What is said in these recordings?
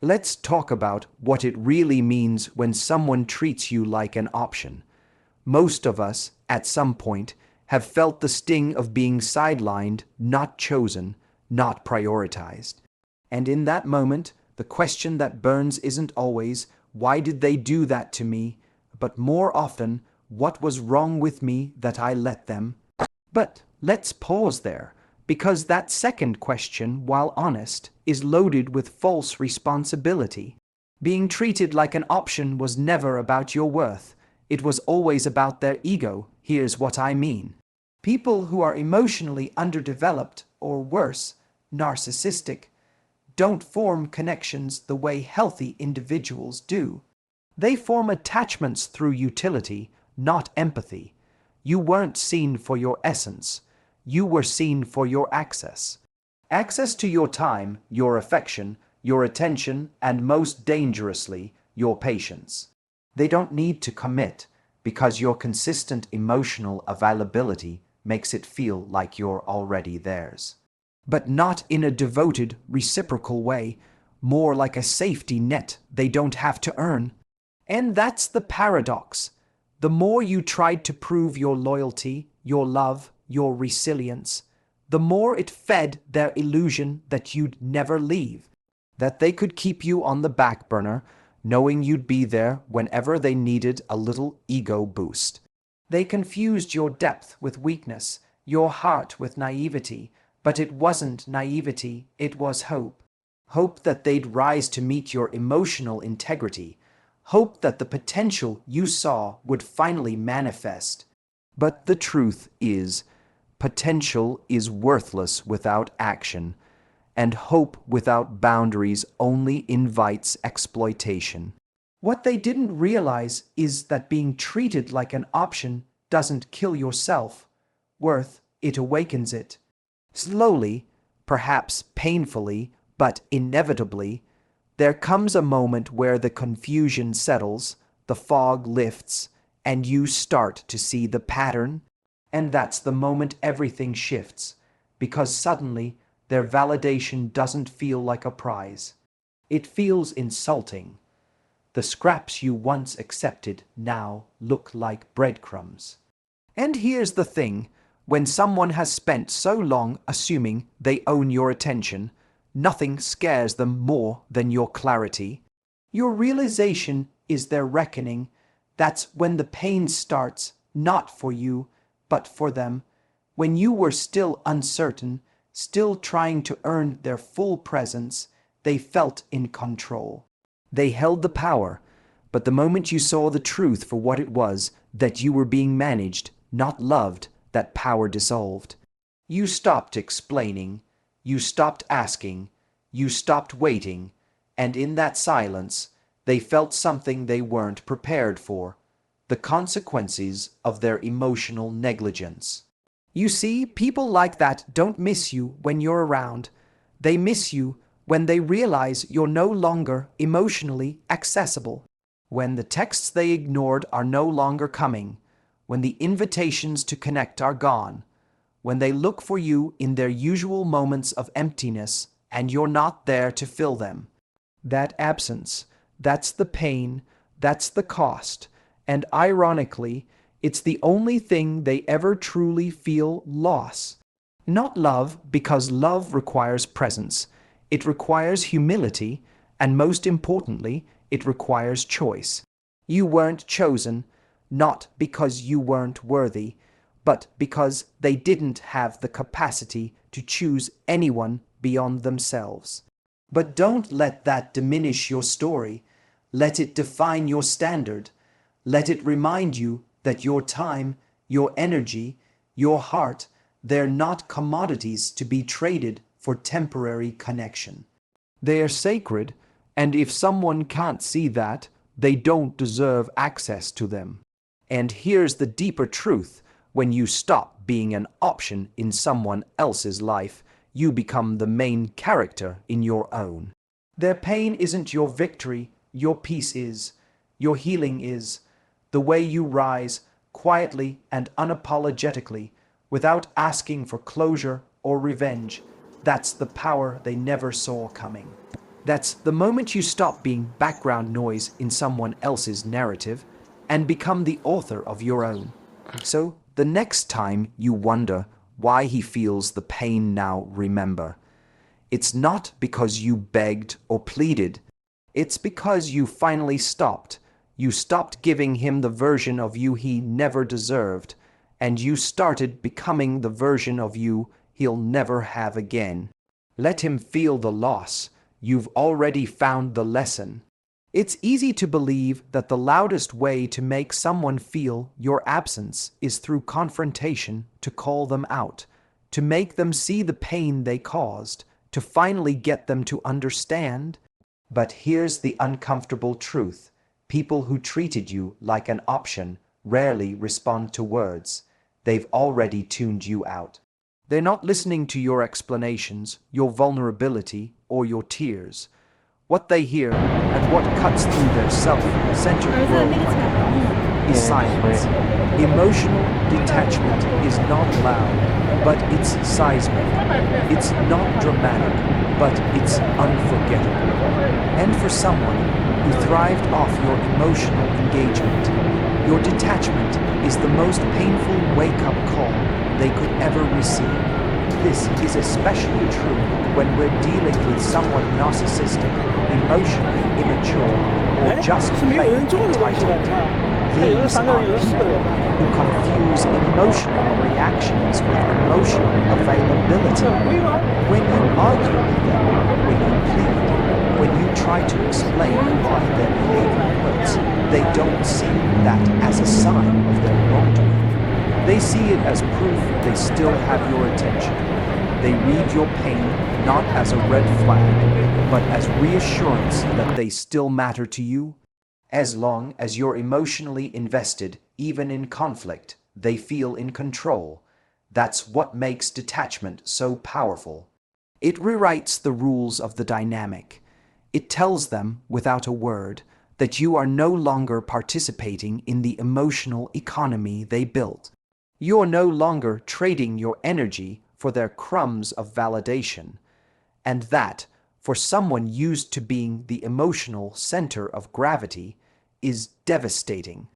Let's talk about what it really means when someone treats you like an option. Most of us, at some point, have felt the sting of being sidelined, not chosen, not prioritized. And in that moment, the question that burns isn't always, "Why did they do that to me?" but more often, "What was wrong with me that I let them?" But let's pause there, because that second question, while honest, is loaded with false responsibility. Being treated like an option was never about your worth. It was always about their ego. Here's what I mean. People who are emotionally underdeveloped, or worse, narcissistic, don't form connections the way healthy individuals do. They form attachments through utility, not empathy. You weren't seen for your essence. You were seen for your access. Access to your time, your affection, your attention, and most dangerously, your patience. They don't need to commit because your consistent emotional availability makes it feel like you're already theirs. But not in a devoted, reciprocal way, more like a safety net they don't have to earn. And that's the paradox. The more you tried to prove your loyalty, your love, your resilience, the more it fed their illusion that you'd never leave, that they could keep you on the back burner, knowing you'd be there whenever they needed a little ego boost. They confused your depth with weakness, your heart with naivety, but it wasn't naivety, it was hope. Hope that they'd rise to meet your emotional integrity. Hope that the potential you saw would finally manifest. But the truth is, potential is worthless without action, and hope without boundaries only invites exploitation. What they didn't realize is that being treated like an option doesn't kill your self-worth, it awakens it. Slowly, perhaps painfully, but inevitably, there comes a moment where the confusion settles, the fog lifts, and you start to see the pattern. And that's the moment everything shifts, because suddenly their validation doesn't feel like a prize. It feels insulting. The scraps you once accepted now look like breadcrumbs. And here's the thing, when someone has spent so long assuming they own your attention, nothing scares them more than your clarity. Your realization is their reckoning. That's when the pain starts, not for you, but for them. When you were still uncertain, still trying to earn their full presence, they felt in control. They held the power, but the moment you saw the truth for what it was, that you were being managed, not loved, that power dissolved. You stopped explaining, you stopped asking, you stopped waiting, and in that silence, they felt something they weren't prepared for, the consequences of their emotional negligence. You see, people like that don't miss you when you're around. They miss you when they realize you're no longer emotionally accessible, when the texts they ignored are no longer coming, when the invitations to connect are gone, when they look for you in their usual moments of emptiness and you're not there to fill them. That absence, that's the pain, that's the cost, and ironically, it's the only thing they ever truly feel loss. Not love, because love requires presence. It requires humility, and most importantly, it requires choice. You weren't chosen, not because you weren't worthy, but because they didn't have the capacity to choose anyone beyond themselves. But don't let that diminish your story. Let it define your standard. Let it remind you that your time, your energy, your heart, they're not commodities to be traded for temporary connection. They are sacred, and if someone can't see that, they don't deserve access to them. And here's the deeper truth. When you stop being an option in someone else's life, you become the main character in your own. Their pain isn't your victory, your peace is, your healing is. The way you rise, quietly and unapologetically, without asking for closure or revenge, that's the power they never saw coming. That's the moment you stop being background noise in someone else's narrative and become the author of your own. So, the next time you wonder why he feels the pain now, remember, it's not because you begged or pleaded. It's because you finally stopped. You stopped giving him the version of you he never deserved, and you started becoming the version of you he'll never have again. Let him feel the loss. You've already found the lesson. It's easy to believe that the loudest way to make someone feel your absence is through confrontation, to call them out, to make them see the pain they caused, to finally get them to understand. But here's the uncomfortable truth. People who treated you like an option rarely respond to words. They've already tuned you out. They're not listening to your explanations, your vulnerability, or your tears. What they hear and what cuts through their self-centered world like a knife is silence. Emotional detachment is not loud, but it's seismic. It's not dramatic, but it's unforgettable. And for someone who thrived off your emotional engagement, your detachment is the most painful wake-up call they could ever receive. This is especially true when we're dealing with someone narcissistic, emotionally immature, or just plain entitled. These are people who confuse emotional reactions with emotional availability. When you argue with them, when you plead, when you try to explain why their behavior hurts, they don't see that as a sign of their wrongdoing. They see it as proof they still have your attention. They read your pain not as a red flag, but as reassurance that they still matter to you. As long as you're emotionally invested, even in conflict, they feel in control. That's what makes detachment so powerful. It rewrites the rules of the dynamic. It tells them, without a word, that you are no longer participating in the emotional economy they built. You're no longer trading your energy for their crumbs of validation. And that, for someone used to being the emotional center of gravity, is devastating.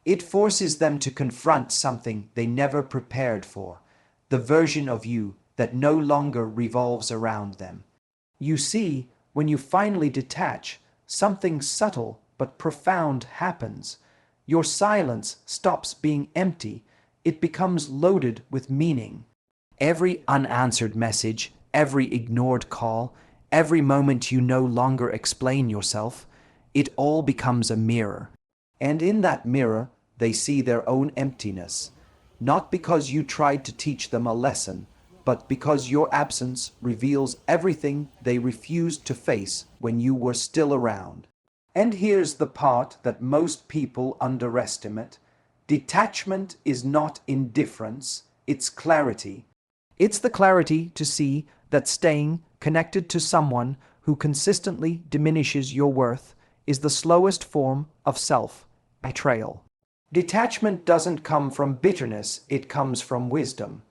It forces them to confront something they never prepared for, the version of you that no longer revolves around them. You see, when you finally detach, something subtle but profound happens. Your silence stops being empty. It becomes loaded with meaning. Every unanswered message, every ignored call, every moment you no longer explain yourself, it all becomes a mirror. And in that mirror, they see their own emptiness, not because you tried to teach them a lesson, but because your absence reveals everything they refused to face when you were still around. And here's the part that most people underestimate. Detachment is not indifference, it's clarity. It's the clarity to see that staying connected to someone who consistently diminishes your worth is the slowest form of self-betrayal. Detachment doesn't come from bitterness, it comes from wisdom.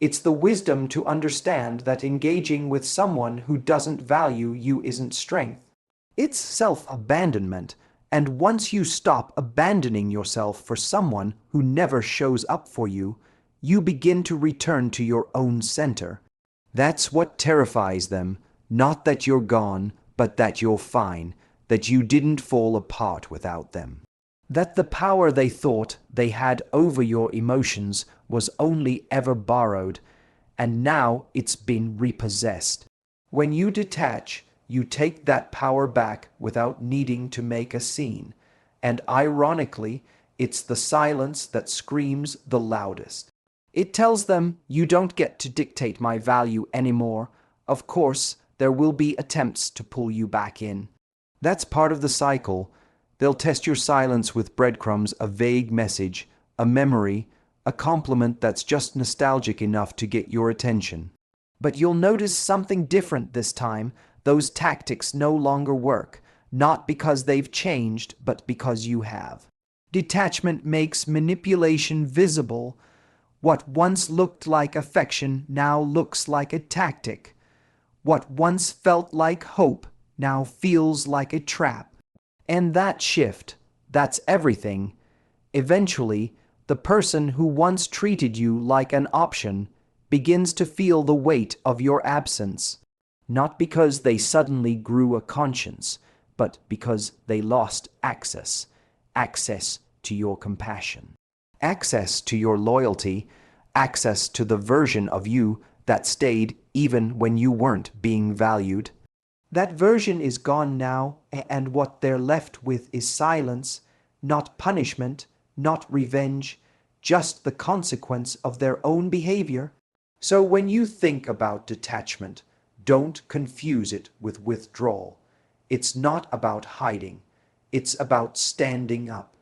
It's the wisdom to understand that engaging with someone who doesn't value you isn't strength. It's self-abandonment, and once you stop abandoning yourself for someone who never shows up for you, you begin to return to your own center. That's what terrifies them, not that you're gone, but that you're fine, that you didn't fall apart without them. That the power they thought they had over your emotions was only ever borrowed, and now it's been repossessed. When you detach, you take that power back without needing to make a scene, and ironically, it's the silence that screams the loudest. It tells them, you don't get to dictate my value anymore. Of course, there will be attempts to pull you back in. That's part of the cycle. They'll test your silence with breadcrumbs, a vague message, a memory, a compliment that's just nostalgic enough to get your attention. But you'll notice something different this time. Those tactics no longer work, not because they've changed, but because you have. Detachment makes manipulation visible. What once looked like affection now looks like a tactic. What once felt like hope now feels like a trap. And that shift, that's everything. Eventually, the person who once treated you like an option begins to feel the weight of your absence, not because they suddenly grew a conscience, but because they lost access to your compassion, access to your loyalty, access to the version of you that stayed even when you weren't being valued. That version is gone now, and what they're left with is silence, not punishment, not revenge, just the consequence of their own behavior. So when you think about detachment, don't confuse it with withdrawal. It's not about hiding. It's about standing up.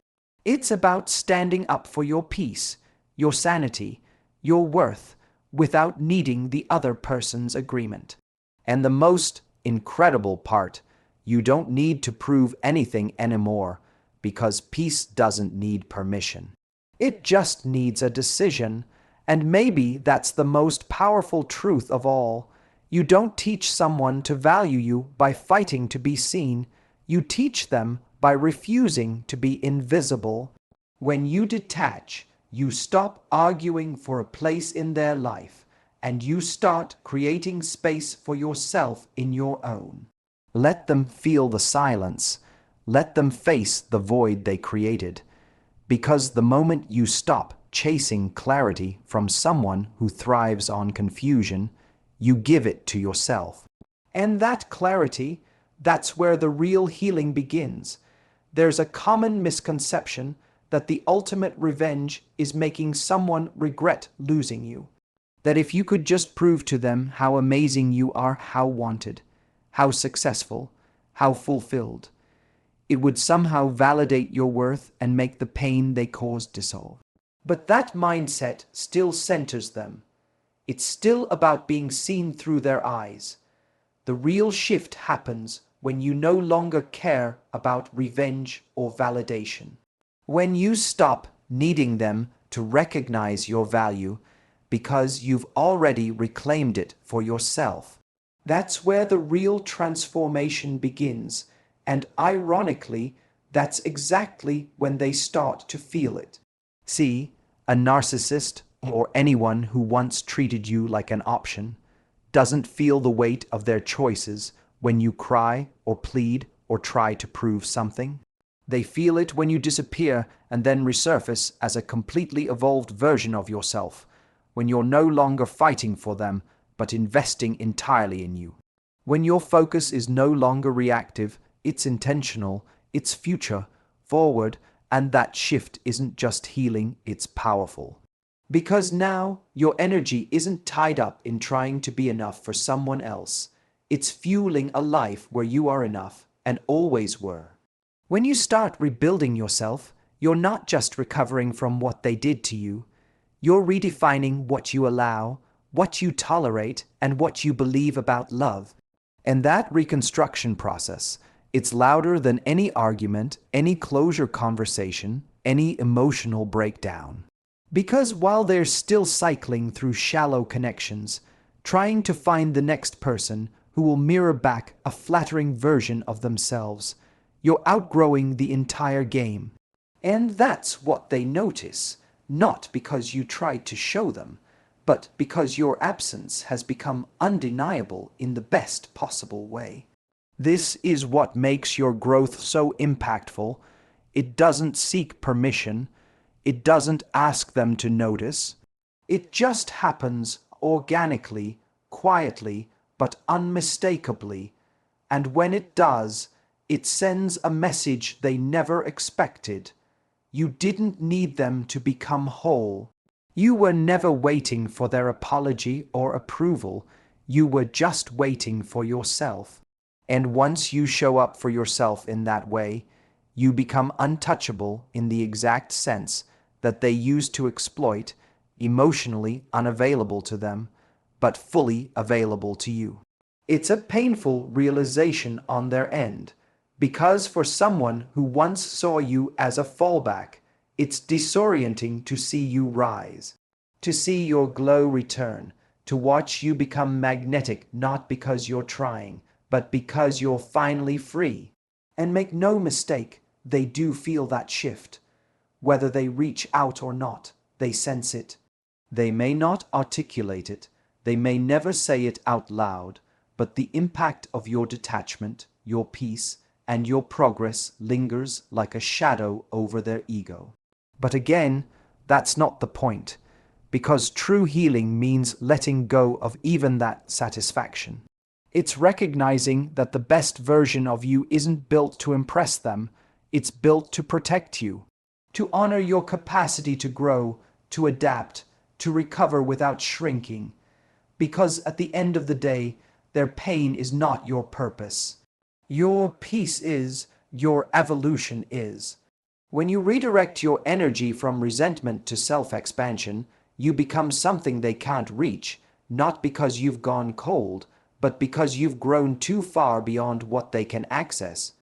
It's about standing up for your peace, your sanity, your worth, without needing the other person's agreement. And the most incredible part, you don't need to prove anything anymore, because peace doesn't need permission. It just needs a decision, and maybe that's the most powerful truth of all. You don't teach someone to value you by fighting to be seen. You teach them by refusing to be invisible. When you detach, you stop arguing for a place in their life, and you start creating space for yourself in your own. Let them feel the silence. Let them face the void they created. Because the moment you stop chasing clarity from someone who thrives on confusion, you give it to yourself. And that clarity, that's where the real healing begins. There's a common misconception that the ultimate revenge is making someone regret losing you. That if you could just prove to them how amazing you are, how wanted, how successful, how fulfilled, it would somehow validate your worth and make the pain they caused dissolve. But that mindset still centers them. It's still about being seen through their eyes. The real shift happens when you no longer care about revenge or validation. When you stop needing them to recognize your value because you've already reclaimed it for yourself. That's where the real transformation begins, and ironically, that's exactly when they start to feel it. See, a narcissist, or anyone who once treated you like an option, doesn't feel the weight of their choices when you cry or plead or try to prove something. They feel it when you disappear and then resurface as a completely evolved version of yourself, when you're no longer fighting for them but investing entirely in you. When your focus is no longer reactive, it's intentional, it's future, forward, and that shift isn't just healing, it's powerful. Because now your energy isn't tied up in trying to be enough for someone else. It's fueling a life where you are enough and always were. When you start rebuilding yourself, you're not just recovering from what they did to you. You're redefining what you allow, what you tolerate, and what you believe about love. And that reconstruction process, it's louder than any argument, any closure conversation, any emotional breakdown. Because while they're still cycling through shallow connections, trying to find the next person who will mirror back a flattering version of themselves, you're outgrowing the entire game. And that's what they notice, not because you tried to show them, but because your absence has become undeniable in the best possible way. This is what makes your growth so impactful. It doesn't seek permission. It doesn't ask them to notice. It just happens organically, quietly, but unmistakably. And when it does, it sends a message they never expected. You didn't need them to become whole. You were never waiting for their apology or approval. You were just waiting for yourself. And once you show up for yourself in that way, you become untouchable in the exact sense that they used to exploit, emotionally unavailable to them, but fully available to you. It's a painful realization on their end, because for someone who once saw you as a fallback, it's disorienting to see you rise, to see your glow return, to watch you become magnetic not because you're trying, but because you're finally free. And make no mistake, they do feel that shift. Whether they reach out or not, they sense it. They may not articulate it, they may never say it out loud, but the impact of your detachment, your peace, and your progress lingers like a shadow over their ego. But again, that's not the point, because true healing means letting go of even that satisfaction. It's recognizing that the best version of you isn't built to impress them, it's built to protect you, to honor your capacity to grow, to adapt, to recover without shrinking. Because at the end of the day, their pain is not your purpose. Your peace is, your evolution is. When you redirect your energy from resentment to self-expansion, you become something they can't reach, not because you've gone cold, but because you've grown too far beyond what they can access.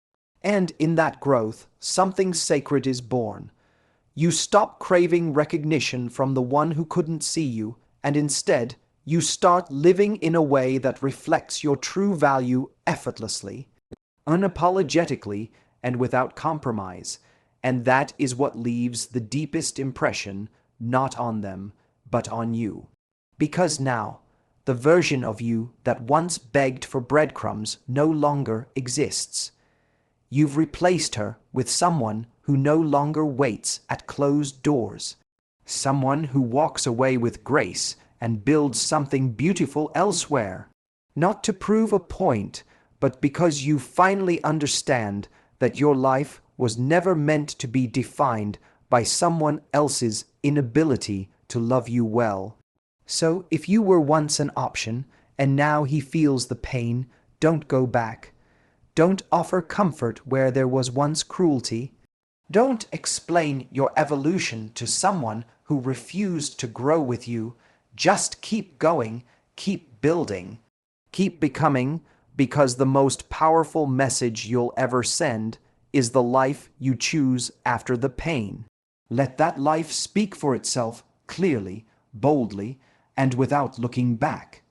And in that growth, something sacred is born. You stop craving recognition from the one who couldn't see you, and instead, you start living in a way that reflects your true value effortlessly, unapologetically, and without compromise. And that is what leaves the deepest impression, not on them, but on you. Because now, the version of you that once begged for breadcrumbs no longer exists. You've replaced her with someone who no longer waits at closed doors, someone who walks away with grace and builds something beautiful elsewhere, not to prove a point, but because you finally understand that your life was never meant to be defined by someone else's inability to love you well. So if you were once an option and now he feels the pain, don't go back. Don't offer comfort where there was once cruelty. Don't explain your evolution to someone who refused to grow with you. Just keep going, keep building, keep becoming, because the most powerful message you'll ever send is the life you choose after the pain. Let that life speak for itself clearly, boldly, and without looking back.